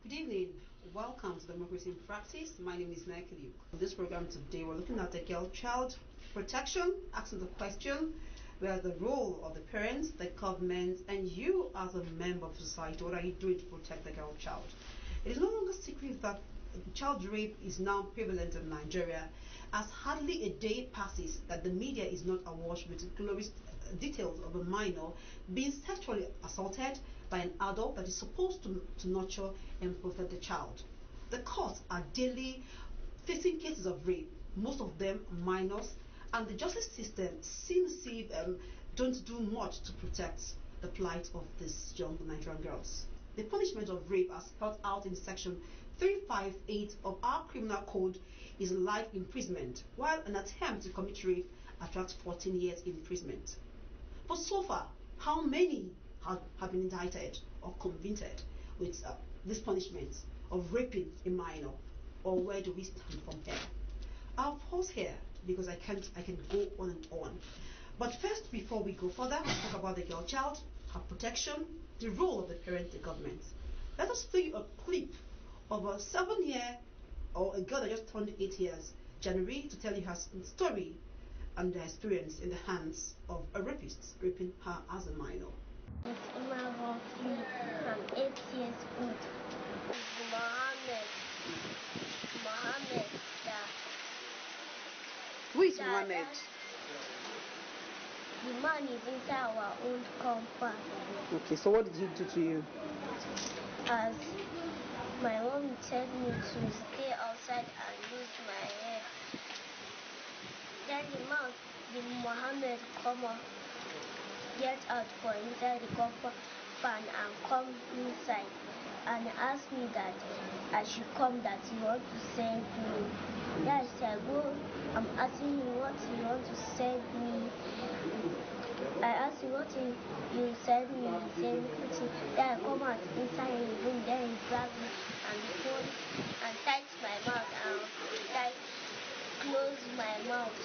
Good evening. Welcome to Democracy in Practice. My name is Michael. On this program today, we're looking at the girl-child protection, asking the question where the role of the parents, the government, and you as a member of society, what are you doing to protect the girl-child? It is no longer secret that child rape is now prevalent in Nigeria, as hardly a day passes that the media is not awash with glorious details of a minor being sexually assaulted by an adult that is supposed to nurture and protect the child. The courts are daily facing cases of rape, most of them minors, and the justice system seems to don't do much to protect the plight of these young Nigerian girls. The punishment of rape, as spelled out in section 358 of our criminal code, is life imprisonment, while an attempt to commit rape attracts 14 years imprisonment. But so far, how many have been indicted or convicted with this punishment of raping a minor, or where do we stand from here? I'll pause here because I can go on and on. But first, before we go further, let's talk about the girl child, her protection, the role of the parent, the government. Let us play a clip of a 7-year or a girl that just turned 8 years, January, to tell you her story and her experience in the hands of a rapist raping her as a minor. It's Imam Sleep. I'm 8 years old. It's Mohammed that. Who is Mohammed? The man is inside our own compound. Okay, so what did he do to you? As my mom told me to stay outside and use my hair. Then the Mohammed come up, get out from inside the compound and come inside and ask me that I should come, that he want to send me. Yes, I go. I'm asking him what he want to send me. I asked him what he send me. He said nothing. Then I come out inside his room. Then he grabbed me and pulled and tied my mouth and close my mouth.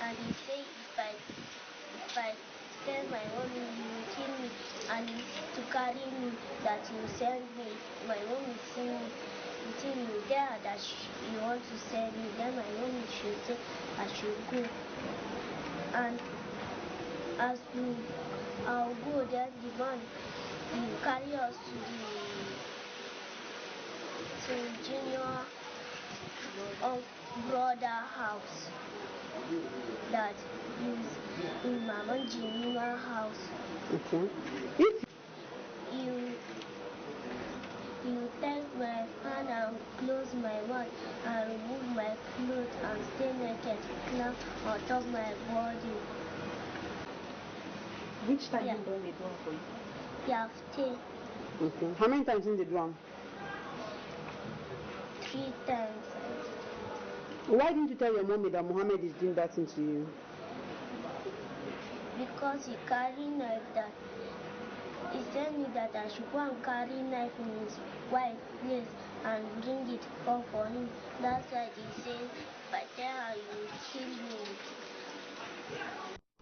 And he said if I tell my mom he will kill me, and to carry me, that he will send me. My mom will see me, tell me there that he want to send me. Then my mom should say I should go. And as I'll go, then the man will carry us to the junior brother house, that is in Mama Jimima house. Okay. You take my hand and close my mouth and remove my clothes and stay naked now on top my body. Which time you done the drum for you? Yeah, stay Okay. How many times in the drum? 3 times. Why didn't you tell your mommy that Mohammed is doing that thing to you? Because he carry knife that he said me that I should go and carry knife in his wife's place and bring it come for him. That's why he said, if I tell her, you will kill me.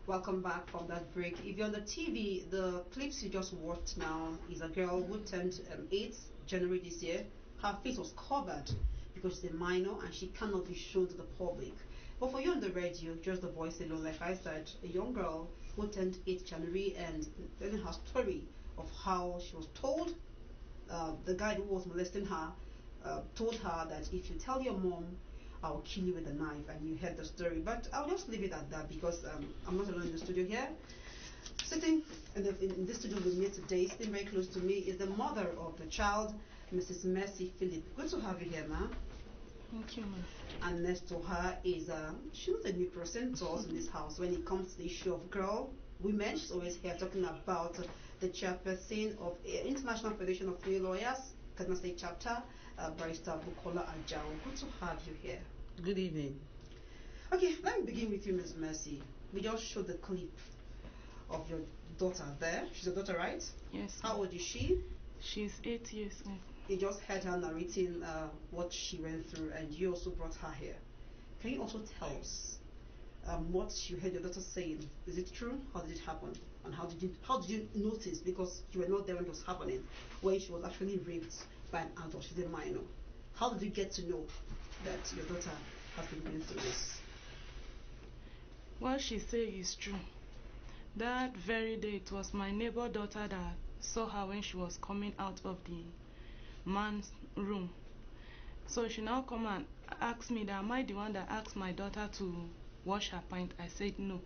Welcome back from that break. If you're on the TV, the clips you just watched now is a girl who turned 8 January this year. Her face was covered because she's a minor and she cannot be shown to the public. But for you on the radio, just the voice alone, like I said, a young girl who turned 8 January and telling her story of how she was told, the guy who was molesting her told her that if you tell your mom, I'll kill you with a knife, and you heard the story. But I'll just leave it at that because I'm not alone in the studio here. Sitting in this studio with me today, sitting very close to me, is the mother of the child, Mrs. Mercy Philip. Good to have you here, ma'am. Thank you, ma'am. And next to her is she's not a new person to us in this house when it comes to the issue of women. She's always here talking about the chairperson of International Federation of Female Lawyers, Kaduna State Chapter, Barrister Bukola Ajao. Good to have you here. Good evening. Okay, let me begin with you, Ms. Mercy. We just showed the clip of your daughter there. She's a daughter, right? Yes. How old is she? She's 8 years old. You just heard her narrating what she went through, and you also brought her here. Can you also tell us what you heard your daughter saying? Is it true? How did it happen? And how did you notice, because you were not there when it was happening, when she was actually raped by an adult, she's a minor. How did you get to know that your daughter has been going through this? What she say is true. That very day, it was my neighbor daughter that saw her when she was coming out of the man's room. So she now come and asked me that, am I the one that asked my daughter to wash her pint? I said no.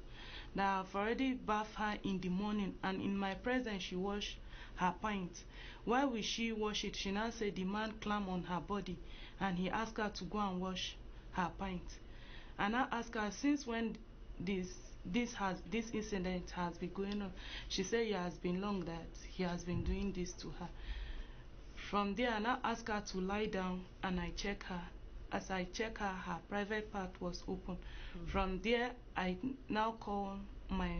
That I've already bathed her in the morning, and in my presence she washed her pint. Why will she wash it? She now said the man climbed on her body and he asked her to go and wash her pint. And I asked her, since when this incident has been going on? She said it has been long that he has been doing this to her. From there, I now asked her to lie down and I check her. As I check her, her private part was open. From there, I now call my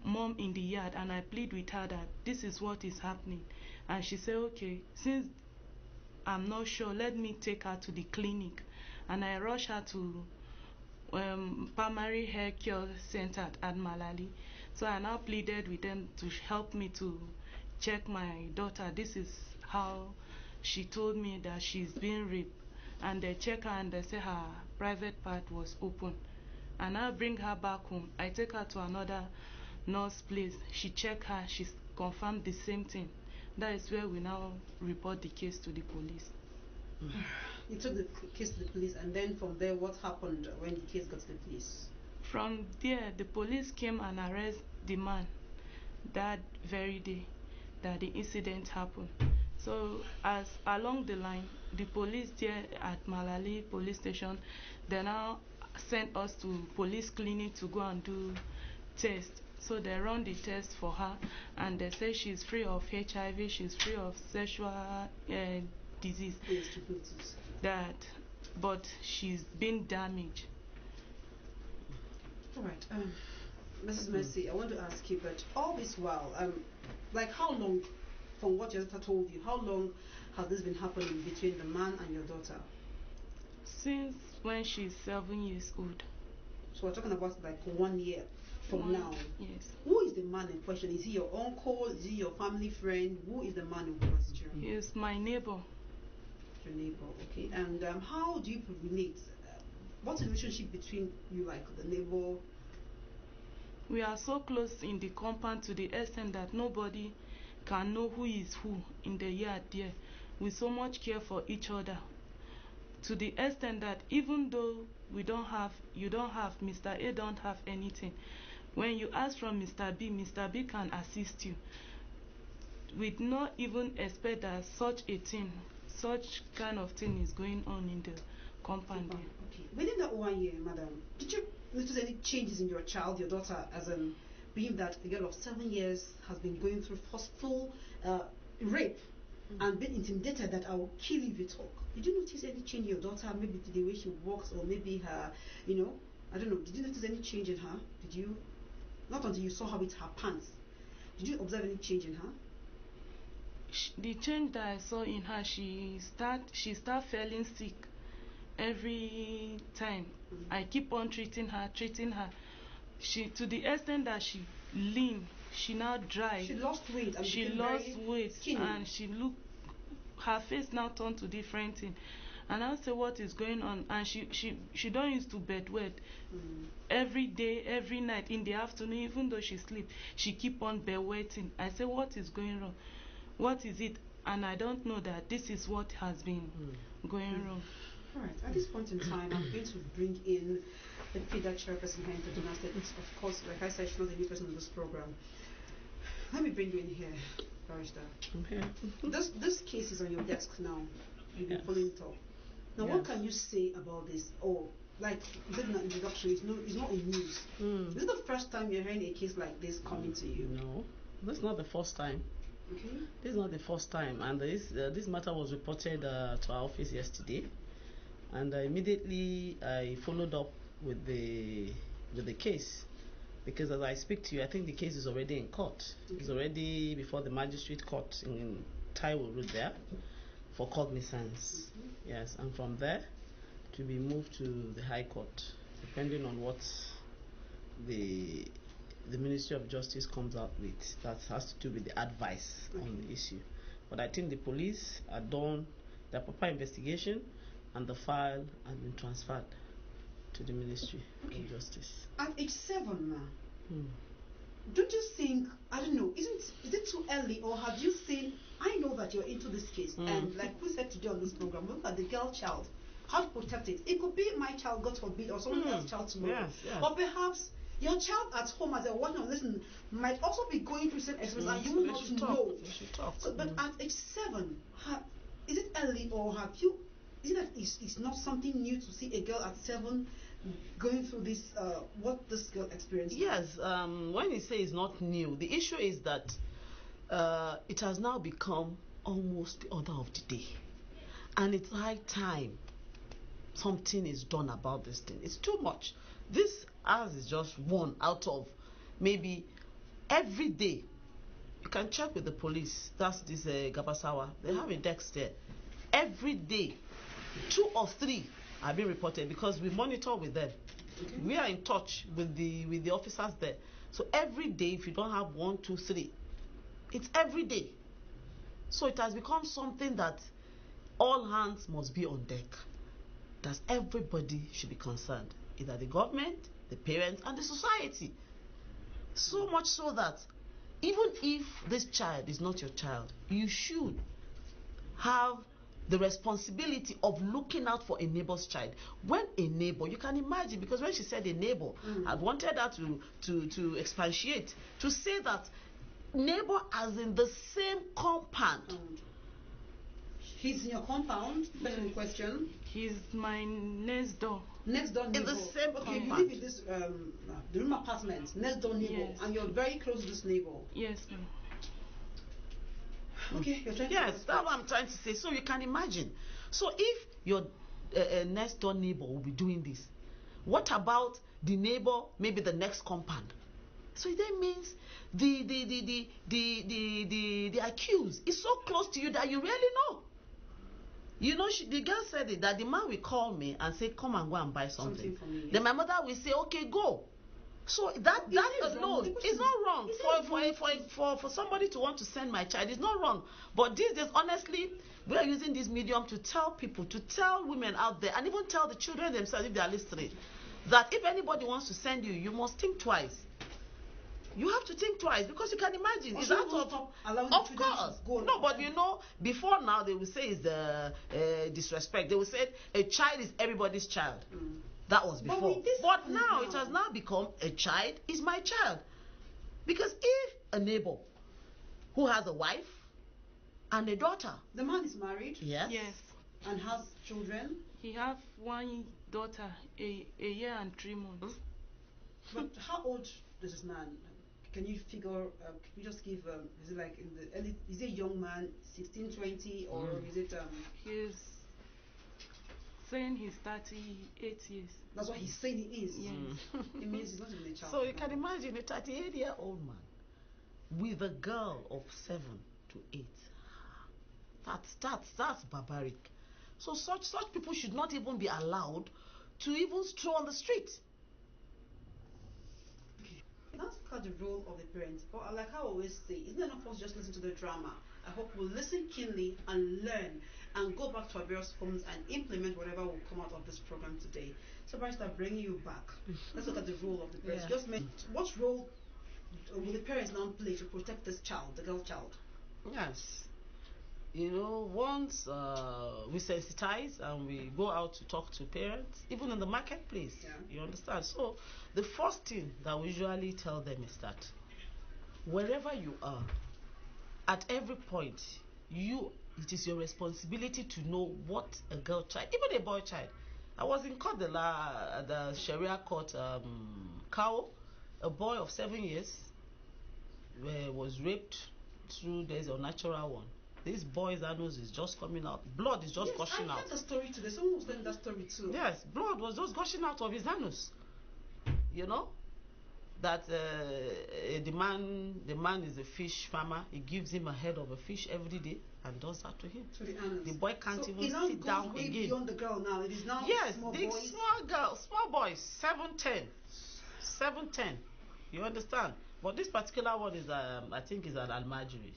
mom in the yard and I plead with her that this is what is happening. And she said, okay, since I'm not sure, let me take her to the clinic. And I rush her to primary health care center at Malali. So I now pleaded with them to help me to check my daughter. This is how she told me that she's been raped. And they check her and they say her private part was open. And I bring her back home. I take her to another nurse place. She check her. She confirmed the same thing. That is where we now report the case to the police. You took the case to the police, and then from there, what happened when the case got to the police? From there, the police came and arrested the man that very day that the incident happened. So as along the line, the police there at Malali police station, they now sent us to police clinic to go and do tests. So they run the test for her and they say she's free of HIV, she's free of sexual disease. Yes, that, but she's been damaged. All right, Mrs. Mercy, I want to ask you, but all this while, like how long, from what your daughter told you, how long has this been happening between the man and your daughter? Since when she's 7 years old. So we're talking about like 1 year from now. Yes. Who is the man in question? Is he your uncle? Is he your family friend? Who is the man in question? He is my neighbor. Your neighbor, okay. And how do you relate? What's the relationship between you, like the neighbor? We are so close in the compound to the extent that nobody can know who is who in the yard there. We so much care for each other. To the extent that even though you don't have, Mr. A don't have anything, when you ask from Mr. B can assist you. We not even expect that such kind of thing is going on in the compound. Okay. Within that 1 year, madam, did you notice any changes in your child, your daughter, as being that a girl of 7 years has been going through forceful rape and been intimidated that I will kill you if you talk? Did you notice any change in your daughter, maybe the way she walks, or maybe her, I don't know, did you notice any change in her? Did you? Not until you saw her with her pants. Did you observe any change in her? The change that I saw in her, she start feeling sick every time. I keep on treating her. She, to the extent that she lean, she now dry. She lost weight. She lost weight skinny. And her face now turned to different thing. And I say, what is going on? And she don't used to bedwet. Every day, every night, in the afternoon, even though she sleep, she keep on bedwetting. I say, what is going wrong? What is it? And I don't know that this is what has been going wrong. All right. At this point in time, I'm going to bring in the PDA chairperson here in Kaduna State. Of course, like I said, she's not the new person in this program. Let me bring you in here, Barrister. Okay. This case is on your desk now. You've been following it up. Now, what can you say about this? Or, like, is it an introduction? It's not in news. Is it the first time you're hearing a case like this coming to you? No, that's not the first time. Okay. This is not the first time, and this matter was reported to our office yesterday, and immediately I followed up with the case, because as I speak to you, I think the case is already in court. Okay. It's already before the magistrate court in Taiwo Road there for cognizance. Yes, and from there to be moved to the High Court, depending on what the Ministry of Justice comes out with that has to do with the advice on the issue. But I think the police had done their proper investigation, and the file has been transferred to the Ministry of Justice. At age 7 now, Hmm. don't you think, I don't know, is it too early, or have you seen, I know that you're into this case, and like we said today on this program, look at the girl child, how to protect it. It could be my child, God forbid, or someone else's child tomorrow. Yes. Or perhaps your child at home, as they're watching or listening, might also be going through some experience and you will not know. They should talk. So, but at age 7, is it early, or have you, is it that it's not something new to see a girl at 7 going through this, what this girl experienced? Yes, when you say it's not new, the issue is that it has now become almost the order of the day. And it's high time something is done about this thing. It's too much. This ours is just one out of maybe every day. You can check with the police. That's this Gabasawa. They have a desk there. Every day, 2 or 3 are being reported because we monitor with them. Okay. We are in touch with the officers there. So every day, if you don't have 1, 2, 3, it's every day. So it has become something that all hands must be on deck. That everybody should be concerned, either the government, the parents, and the society. So much so that even if this child is not your child, you should have the responsibility of looking out for a neighbor's child. When a neighbor, you can imagine, because when she said a neighbor, I wanted her to expatiate, to say that neighbor as in the same compound. He's in your compound, person in question. He's my next door. Next door neighbor. In the same okay, you compound. live in this the room apartment, next door neighbor, Yes. and you're very close to this neighbor. Yes, ma'am. Okay, you're trying Yes, to that's what I'm trying to say. So you can imagine. So if your next door neighbor will be doing this, what about the neighbor, maybe the next compound? So that means the accused is so close to you that you really know. You know, the girl said it, that the man will call me and say, come and go and buy something. For me, yeah. Then my mother will say, okay, go. So that alone is not wrong. For somebody to want to send my child, it's not wrong. But these days, honestly, we are using this medium to tell people, to tell women out there, and even tell the children themselves if they are listening, that if anybody wants to send you, you must think twice. You have to think twice, because you can imagine it's out of course. No, but you know, before now they will say it's the disrespect. They will say a child is everybody's child. That was before. But now it has now become a child is my child. Because if a neighbor who has a wife and a daughter. The man is married. Yes. Yes. And has children. He have 1 daughter, a year and 3 months. But how old is this man? Can you figure, can you just give, is it like in the early, is it a young man, 16, 20, or is it, He's saying he's 38 years. That's what he's saying he is. Yes. It means he's not even a child. So you can imagine a 38-year-old man with a girl of 7 to 8. That's barbaric. So such people should not even be allowed to even stroll on the street. Let's look at the role of the parents. But like I always say, it's not enough for us just listen to the drama. I hope we'll listen keenly and learn and go back to our various homes and implement whatever will come out of this program today. So, Barrister, bringing you back. Let's look at the role of the parents. Yeah. Just what role will the parents now play to protect this child, the girl child? Yes. You know, once we sensitize and we go out to talk to parents, even in the marketplace, you understand? So the first thing that we usually tell them is that wherever you are, at every point, it is your responsibility to know what a girl child, even a boy child. I was in court, the Sharia court, Kao, a boy of 7 years, was raped through there's a natural one. This boy's anus is just coming out. Blood is just gushing out. I heard the story today. Someone was telling that story too. Yes, blood was just gushing out of his anus. You know? That the man is a fish farmer. He gives him a head of a fish every day and does that to him. To the anus. The boy can't even sit down again. Beyond the girl now. It is now small boys. Small boys, 7, 10. You understand? But this particular one is, I think, is an Almajiri.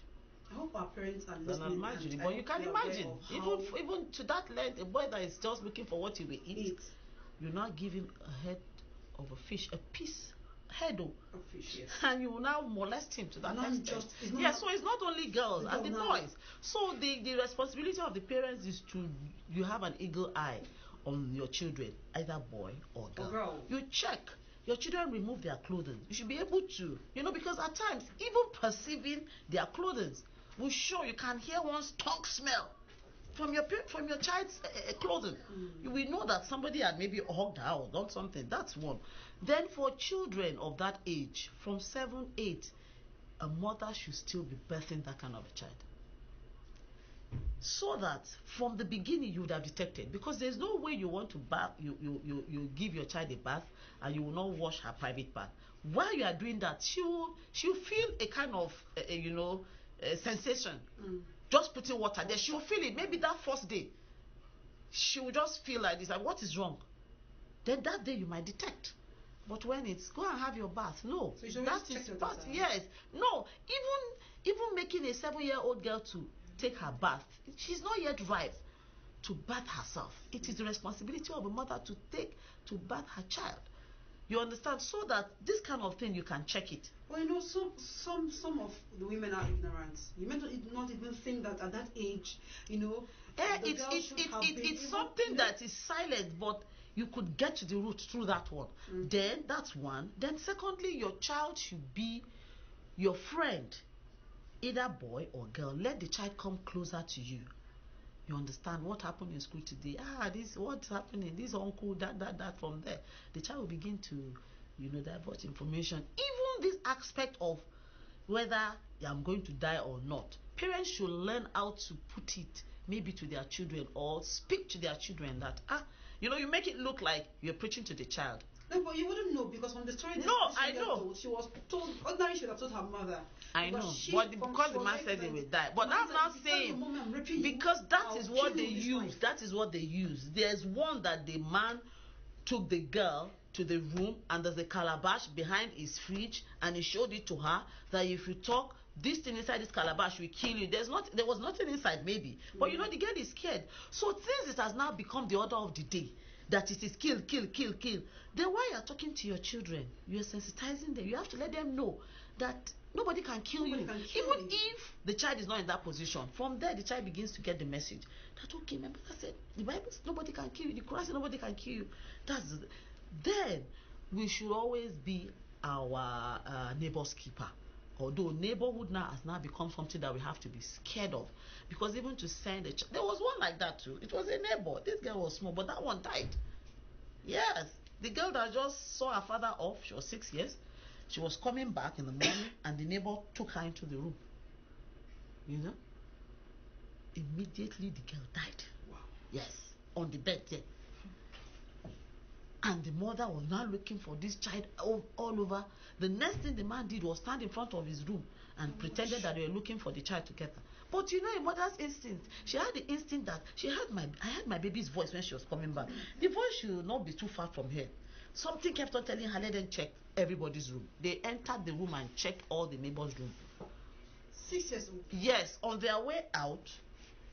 I hope our parents are Than listening. imagining. And But you can imagine, how even to that length, a boy that is just looking for what he will eat, you now give him a head of a fish, a piece head of fish, yes. and you will now molest him to that Not extent. just- it's not- Yes, so it's not only girls The and the girl now. boys. So the responsibility of the parents is to, you have an eagle eye on your children, either boy or girl. You check. Your children remove their clothing. You should be able to, because at times, even perceiving their clothing will show. You can hear one strong smell from your child's clothing. You will know that somebody had maybe hugged her or done something. That's one. Then for children of that age, from 7, 8, a mother should still be birthing that kind of a child. So that from the beginning you would have detected, because there's no way you want to bath, you give your child a bath and you will not wash her private part. While you are doing that, she'll feel a kind of sensation. Just putting water there, she'll feel it. Maybe that first day she will just feel like this, like, what is wrong? Then that day you might detect. But when it's go and have your bath, no, So that is bath. Yes, no, even making a 7-year-old girl to take her bath, she's not yet ripe to bath herself. It is the responsibility of a mother to bath her child. You understand? So that this kind of thing, you can check it. Well, some of the women are ignorant. You may not even think that at that age, it's something that is silent, but you could get to the root through that one. Then that's one. Then secondly, your child should be your friend, either boy or girl. Let the child come closer to you. You understand what happened in school today? This what's happening? This uncle, that from there. The child will begin to, divulge information. Even this aspect of whether I'm going to die or not. Parents should learn how to put it maybe to their children or speak to their children that you make it look like you're preaching to the child. No, but you wouldn't know, because from the story I know. Told, she was told, ordinarily she would have told her mother. I know, but because the man said he will die. But I'm not saying, because that is what they use. That is what they use. There's one that the man took the girl to the room, and there's a calabash behind his fridge, and he showed it to her that if you talk, this thing inside this calabash will kill you. There was nothing inside, maybe, but the girl is scared. So since it has now become the order of the day that it is kill, then while you are talking to your children, you are sensitizing them. You have to let them know that nobody can kill you. Even if the child is not in that position, from there the child begins to get the message that, okay, my brother said the Bible says nobody can kill you, the Quran says nobody can kill you. Then we should always be our neighbor's keeper. Although neighborhood now has now become something that we have to be scared of, because even to send a child, there was one like that too. It was a neighbor. This girl was small, but that one died. Yes, the girl that just saw her father off, she was 6 years. She was coming back in the morning, and the neighbor took her into the room. Immediately the girl died. Wow. Yes, on the bed there. And the mother was now looking for this child all over. The next thing the man did was stand in front of his room and pretended that they were looking for the child together. But a mother's instinct. She had the instinct that I heard my baby's voice when she was coming back. The voice should not be too far from her. Something kept on telling her, let them check everybody's room. They entered the room and checked all the neighbors' room. 6 years old. Yes, on their way out,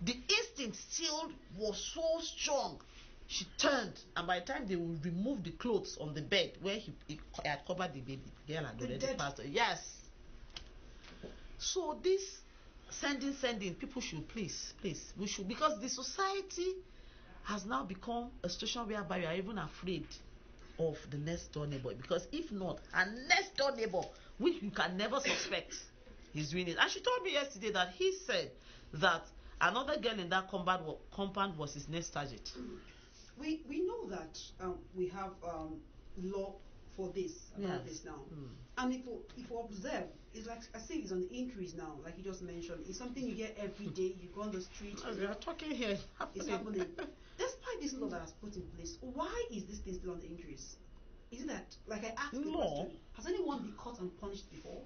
the instinct still was so strong. She turned, and by the time they would remove the clothes on the bed where he had covered the baby, the girl had already passed away. Yes. So this sending, people should please, we should, because the society has now become a situation whereby you are even afraid of the next door neighbor, because if not, a next door neighbor, which you can never suspect, is doing it. And she told me yesterday that he said that another girl in that compound was his next target. We know that we have law for this about this now, and if you observe, it's like I say, it's on the increase now. Like you just mentioned, it's something you hear every day. You go on the street. We are talking here. It's happening. Despite this law that has put in place, why is this thing still on the increase? Isn't that, like I asked the question, has anyone been caught and punished before?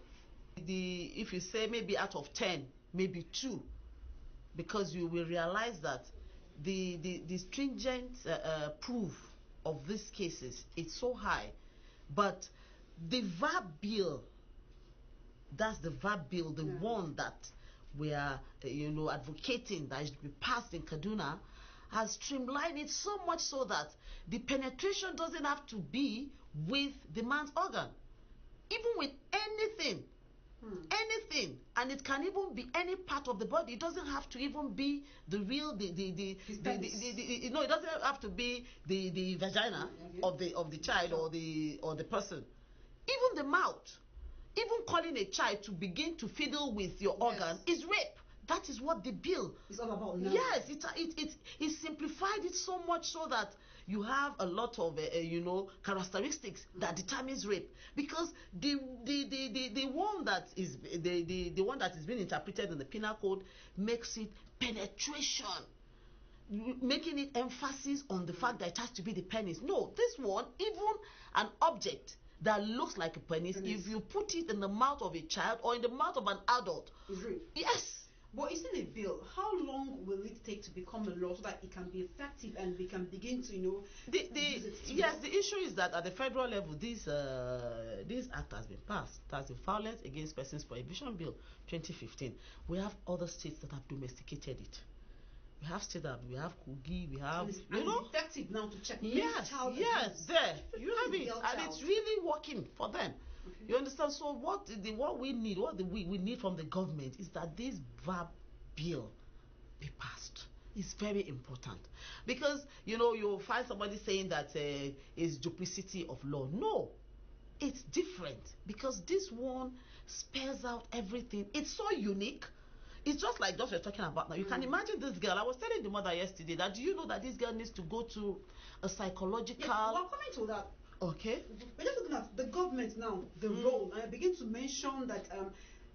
If you say maybe out of 10, maybe 2, because you will realize that the stringent proof of these cases is so high, but the VAB bill, that's the VAB bill, the one that we are, advocating that it should be passed in Kaduna, has streamlined it so much so that the penetration doesn't have to be with the man's organ, even with anything. Anything, and it can even be any part of the body. It doesn't have to even be the real it doesn't have to be the vagina of the child or the person. Even the mouth, even calling a child to begin to fiddle with your organ is rape. That is what the bill is all about now. Yes, it simplified it so much so that you have a lot of characteristics that determines rape, because the one that is the one that is being interpreted in the penal code makes it penetration, making it emphasis on the fact that it has to be the penis. No, this one, even an object that looks like a penis, if you put it in the mouth of a child or in the mouth of an adult, is rape. Yes. But isn't a bill? How long will it take to become a law so that it can be effective and we can begin to, use it? The issue is that at the federal level, this act has been passed. That's the Violence Against Persons Prohibition Bill 2015. We have other states that have domesticated it. We have states that we have Kogi, we have it's effective now to check. Yes, there you have it, and it's really working for them. Okay. You understand? So what we need from the government is that this VAB bill be passed. It's very important, because you'll find somebody saying that it's duplicity of law. No, it's different, because this one spells out everything. It's so unique. It's just like we're talking about now. You can imagine this girl. I was telling the mother yesterday that, do you know that this girl needs to go to a psychological... Yeah, well, coming to that. Okay. We're just looking at the government now, the role. I begin to mention that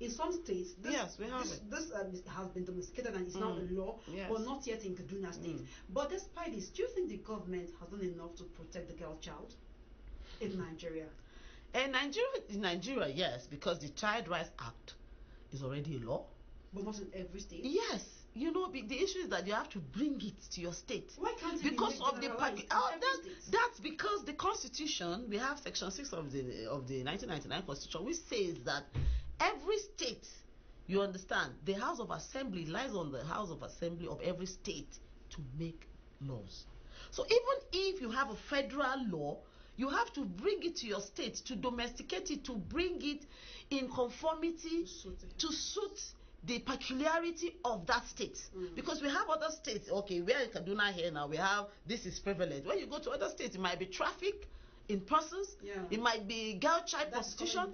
in some states, this has been domesticated and it's now a law, but not yet in Kaduna State. But despite this, do you think the government has done enough to protect the girl child in Nigeria? In Nigeria, yes, because the Child Rights Act is already a law. But not in every state? Yes. The issue is that you have to bring it to your state. Why can't it because be of the that's because the Constitution, we have Section 6 of the 1999 Constitution, which says that every state, you understand, the House of Assembly lies on the House of Assembly of every state to make laws. So even if you have a federal law, you have to bring it to your state, to domesticate it, to bring it in conformity to suit the peculiarity of that state. Because we have other states, okay, we're in Kaduna here now, we have, this is prevalent. When you go to other states, it might be traffic in persons, it might be girl child prostitution,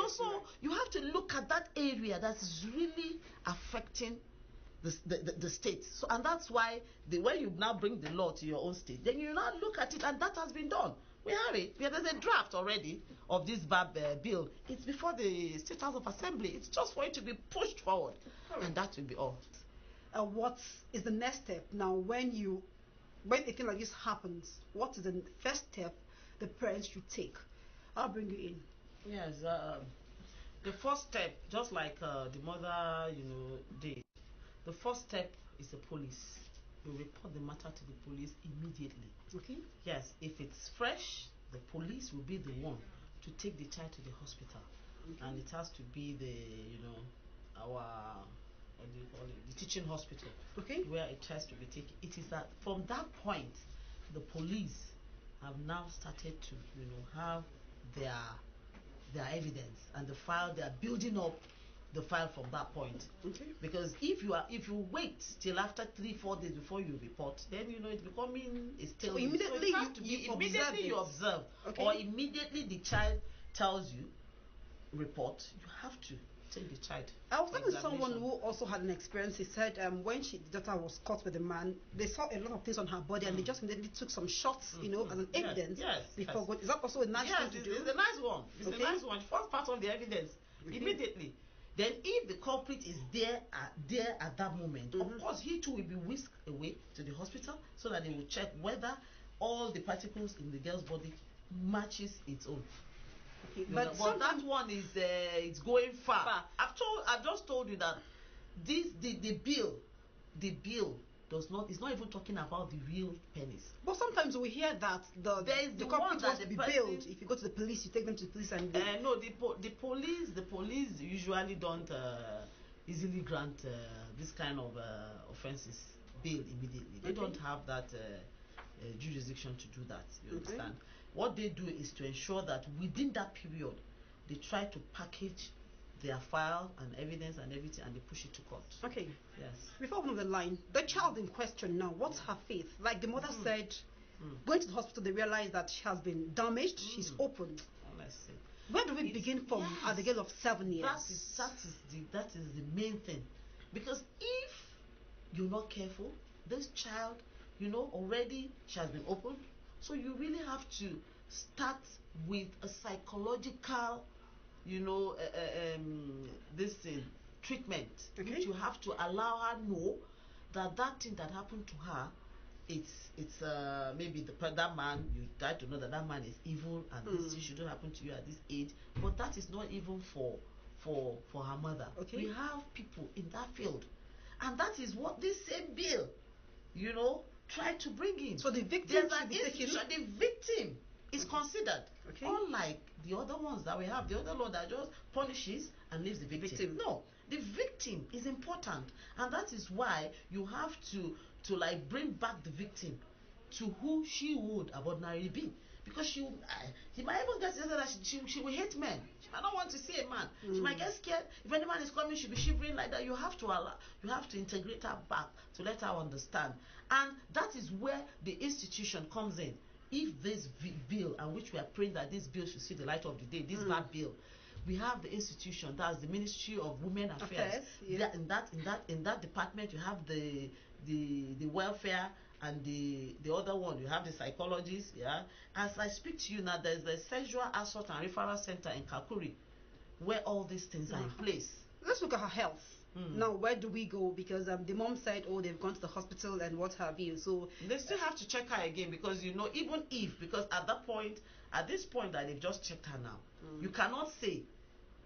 so you have to look at that area that's really affecting the state. So, and that's why when you now bring the law to your own state, then you now look at it, and that has been done. We have it. There's a draft already of this VAB bill. It's before the State House of Assembly. It's just for it to be pushed forward, and that will be all. What is the next step now when a thing like this happens? What is the first step the parents should take? I'll bring you in. Yes, the first step, just like the mother, did. The first step is the police. You report the matter to the police immediately. Okay. Yes, if it's fresh, the police will be the one to take the child to the hospital, and it has to be the teaching hospital. Okay. Where it has to be taken. It is that from that point, the police have now started to have their evidence and the file. They are building up the file from that point. Okay. Because if you wait till after 3-4 days before you report, then it's becoming a stale. So immediately you observe, or immediately the child tells you report, you have to take the child. I was talking to someone who also had an experience. He said when the daughter was caught with a man, they saw a lot of things on her body, and they just immediately took some shots, as an evidence. Before going. Is that also a nice thing to do? It's a nice one. It's a nice one. First part of the evidence, immediately. Then if the culprit is there at that moment, of course he too will be whisked away to the hospital so that they will check whether all the particles in the girl's body matches its own. Okay, but that one is it's going far. I've just told you that the bill does not. It's not even talking about the real penis. But sometimes we hear that the culprit was to be bailed. If you go to the police, you take them to the police, and no, the police usually don't easily grant this kind of offenses bail immediately. They don't have that jurisdiction to do that. You understand? What they do is to ensure that within that period, they try to package their file and evidence and everything, and they push it to court. Okay. Yes. Before we move the line, the child in question now, what's her faith? Like the mother said, going to the hospital, they realized that she has been damaged. She's open. Honestly. Where do we begin from at the age of 7 years? That is the main thing, because if you're not careful, this child, already she has been opened, so you really have to start with a psychological, this thing, treatment, which you have to allow her know that thing that happened to her, it's maybe that man, you try to know that man is evil and this thing shouldn't happen to you at this age, but that is not even for her mother. We have people in that field, and that is what this same bill, try to bring in. So the victim the victim is considered, unlike the other ones that we have, the other law that just punishes and leaves the victim. No, the victim is important, and that is why you have to like bring back the victim to who she would have ordinarily been, because she might even get that she will hate men. She might not want to see a man. She might get scared if any man is coming. She'll be shivering like that. You have to integrate her back to let her understand, and that is where the institution comes in. If this bill, and which we are praying that this bill should see the light of the day, this bad bill, we have the institution, that's the Ministry of Women Affairs. In that department, you have the welfare, and the other one, you have the psychologists. As I speak to you now, there's the Sexual Assault and Referral Center in Kakuri, where all these things are in place. Let's look at her health. Now, where do we go? Because the mom said, they've gone to the hospital and what have you. So they still have to check her again, because even if, because at this point that they've just checked her now, you cannot say,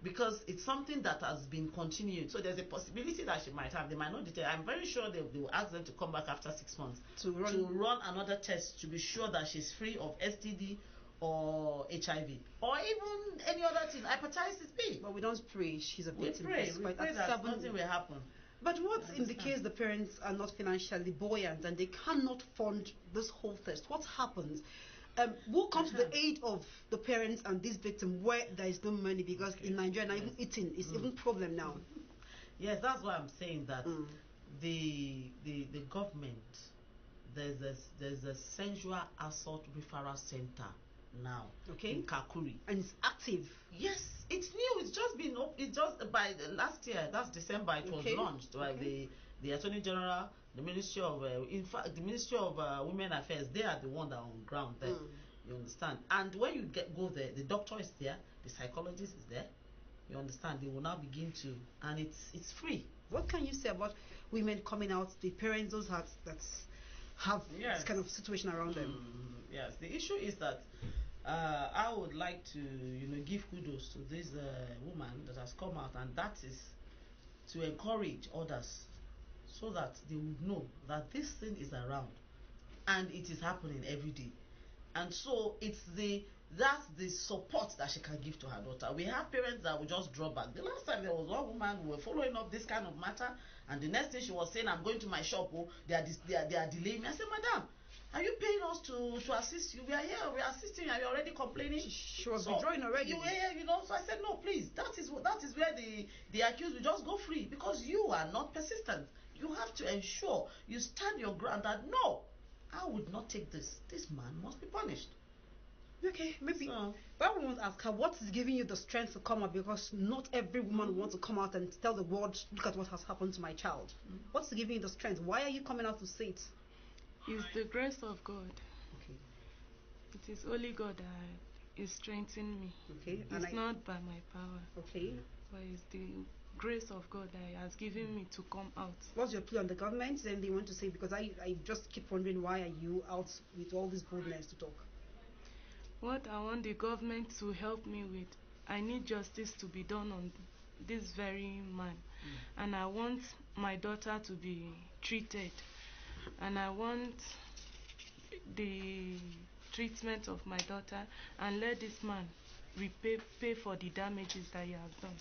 because it's something that has been continued. So there's a possibility that she might have. They might not detect. I'm very sure they will ask them to come back after 6 months to run another test to be sure that she's free of STD or HIV or even any other thing, hepatitis B. But we don't pray she's a victim. We pray that nothing will happen. But what in the case the parents are not financially buoyant and they cannot fund this whole test? What happens? Who comes to the aid of the parents and this victim where there is no money? Because in Nigeria, even eating is even problem now. Yes, that's why I'm saying that the government, there's a Sexual Assault Referral Center now in Kakuri, and it's active. Yes, it's new. It's just been by last year. That's December. It was launched by the Attorney General, the Ministry of in fact the Ministry of Women Affairs. They are the one that are on ground there. You understand? And when you go there, the doctor is there, the psychologist is there. You understand? They will now begin to, and it's free. What can you say about women coming out, the parents, those that have this kind of situation around them? Yes, the issue is that I would like to give kudos to this woman that has come out, and that is to encourage others so that they would know that this thing is around and it is happening every day. And so that's the support that she can give to her daughter. We have parents that will just draw back. The last time there was one woman who were following up this kind of matter, and the next thing she was saying, I'm going to my shop, they are delaying me. I said, madam, are you paying us to assist you? We are here, we are assisting you, and you're already complaining. She was withdrawing already. So I said, no, please, that is where the accused will just go free, because you are not persistent. You have to ensure you stand your ground that no, I would not take this. This man must be punished. Okay, maybe. But I want to ask her, what is giving you the strength to come out? Because not every woman wants to come out and tell the world, look at what has happened to my child. What's giving you the strength? Why are you coming out to say it? It's the grace of God. Okay. It is only God that is strengthening me. Okay. It's not by my power. Okay. But it's the grace of God that has given me to come out. What's your plea on the government? Then they want to say, because I just keep wondering, why are you out with all this boldness to talk? What I want the government to help me with, I need justice to be done on this very man. And I want my daughter to be treated. And I want the treatment of my daughter, and let this man pay for the damages that he has done.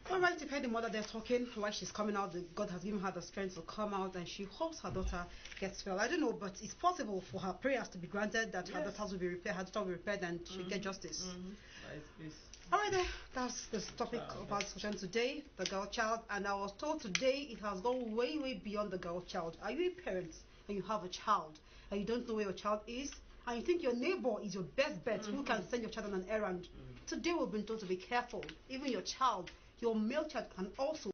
All right, you've heard the mother there talking while she's coming out. God has given her the strength to come out, and she hopes her daughter gets well. I don't know, but it's possible for her prayers to be granted, that her daughters will be repaired, her daughter will be repaired, and she'll get justice. Right, all right, that's the topic of our discussion today, the girl child. And I was told today it has gone way, way beyond the girl child. Are you a parent and you have a child and you don't know where your child is, and you think your neighbor is your best bet who can send your child on an errand? Today we've been told to be careful. Even your child, your male child, can also